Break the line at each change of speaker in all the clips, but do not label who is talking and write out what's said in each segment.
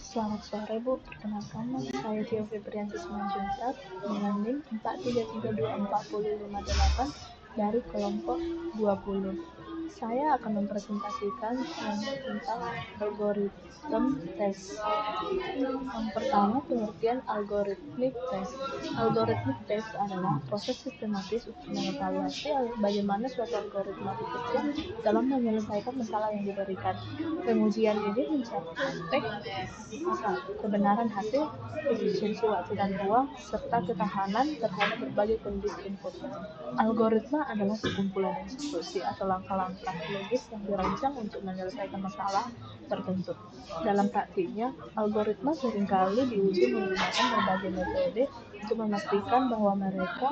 Selamat sore Bu, perkenalkan nama saya Tio Febrianti Simanjuntak dengan NIM 4332458 dari kelompok 20. Saya akan mempresentasikan tentang algoritma tes. Yang pertama, pengertian algoritmik tes. Algoritmik tes adalah proses sistematis untuk mengevaluasi bagaimana suatu algoritma bekerja dalam menyelesaikan masalah yang diberikan. Pengujian ini mencapai kebenaran hasil, efisiensi waktu dan uang, serta ketahanan terhadap berbagai kondisi input. Algoritma adalah sekumpulan instruksi atau langkah-langkah logis yang dirancang untuk menyelesaikan masalah tertentu. Dalam praktiknya, algoritma seringkali diuji menggunakan berbagai metode untuk memastikan bahwa mereka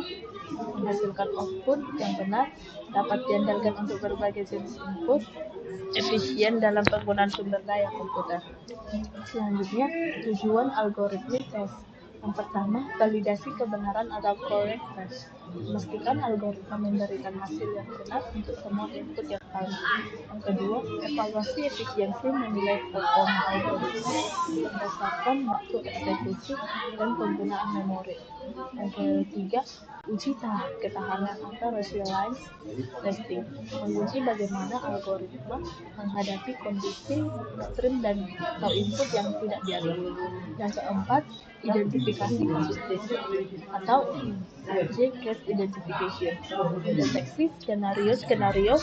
menghasilkan output yang benar, dapat diandalkan untuk berbagai jenis input, efisien dalam penggunaan sumber daya komputer. Selanjutnya, tujuan algoritmik tes. Yang pertama, validasi kebenaran atau correctness. Memastikan algoritma memberikan hasil yang benar untuk semua input yang valid. Yang kedua, evaluasi efisiensi menilai performa algoritma berdasarkan waktu eksekusi dan penggunaan memori. Yang ketiga, uji ketahanan atau resilience testing, menguji bagaimana algoritma menghadapi kondisi ekstrim dan atau input yang tidak biasa. Yang keempat, identifikasi kasus testing atau EID case identification, mendeteksi skenario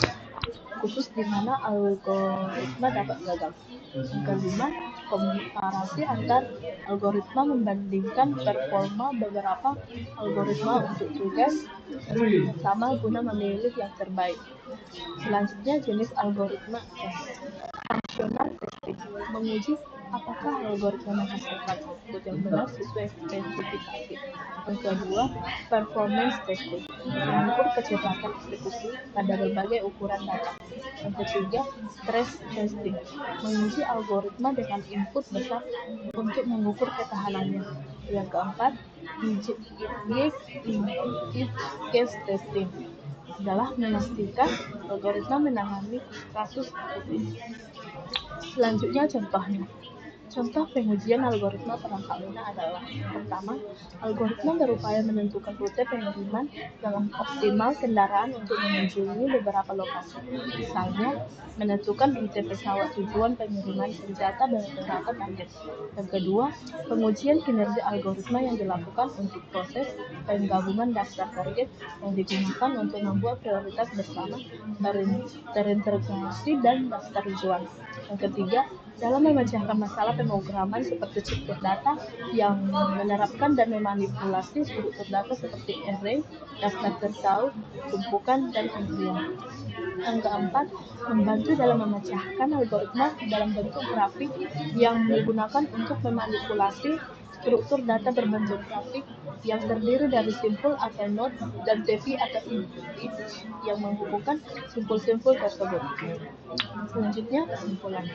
khusus di mana algoritma dapat gagal. Yang kelima, komparasi antar algoritma, membandingkan performa beberapa algoritma untuk tugas sama guna memilih yang terbaik. Selanjutnya, jenis algoritma tes. Functional testing, menguji apakah algoritma menghasilkan output yang benar sesuai spesifikasi. Yang kedua, performance testing, mengukur kecepatan eksekusi pada berbagai ukuran data. Yang ketiga, stress testing, menguji algoritma dengan input besar untuk mengukur ketahanannya. Yang keempat, use case testing, adalah memastikan algoritma menangani kasus kritis. Selanjutnya, contoh pengujian algoritma perangkat lunak adalah: pertama, algoritma berupaya menentukan rute pengiriman yang optimal kendaraan untuk mengunjungi beberapa lokasi, misalnya menentukan rute pesawat tujuan pengiriman senjata beberapa target. Yang kedua, pengujian kinerja algoritma yang dilakukan untuk proses penggabungan daftar target yang digunakan untuk membuat prioritas bersama, terintegrasi, dan daftar tujuan. Yang ketiga, dalam memecahkan masalah pemrograman seperti struktur data yang menerapkan dan memanipulasi struktur data seperti array, daftar tersaut, tumpukan, dan antrian. Yang keempat, membantu dalam memecahkan algoritma dalam bentuk grafik yang digunakan untuk memanipulasi struktur data berbentuk grafik yang terdiri dari simpul atau node dan tepi atau if yang menghubungkan simpul-simpul tersebut. Selanjutnya, kesimpulan.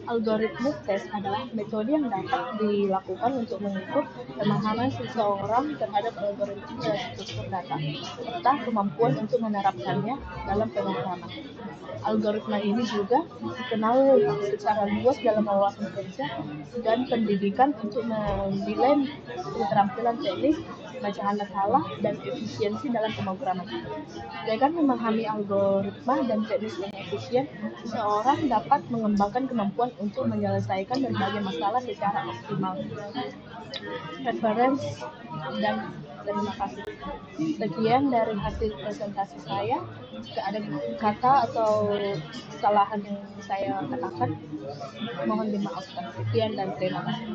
Algoritmik tes adalah metode yang dapat dilakukan untuk mengukur pemahaman seseorang terhadap algoritma dan struktur data, serta kemampuan untuk menerapkannya dalam pemrograman. Algoritma ini juga dikenal secara luas dalam wawasan kerja dan pendidikan untuk menilai keterampilan teknis, pemecahan masalah, dan efisiensi dalam pemrograman. Dengan memahami algoritma dan teknis yang efisien, seseorang dapat mengembangkan kemampuan untuk menyelesaikan berbagai masalah secara optimal. Referensi dan terima kasih. Sekian dari hasil presentasi saya. Jika ada kata atau kesalahan yang saya katakan, mohon dimaafkan. Sekian dan terima kasih.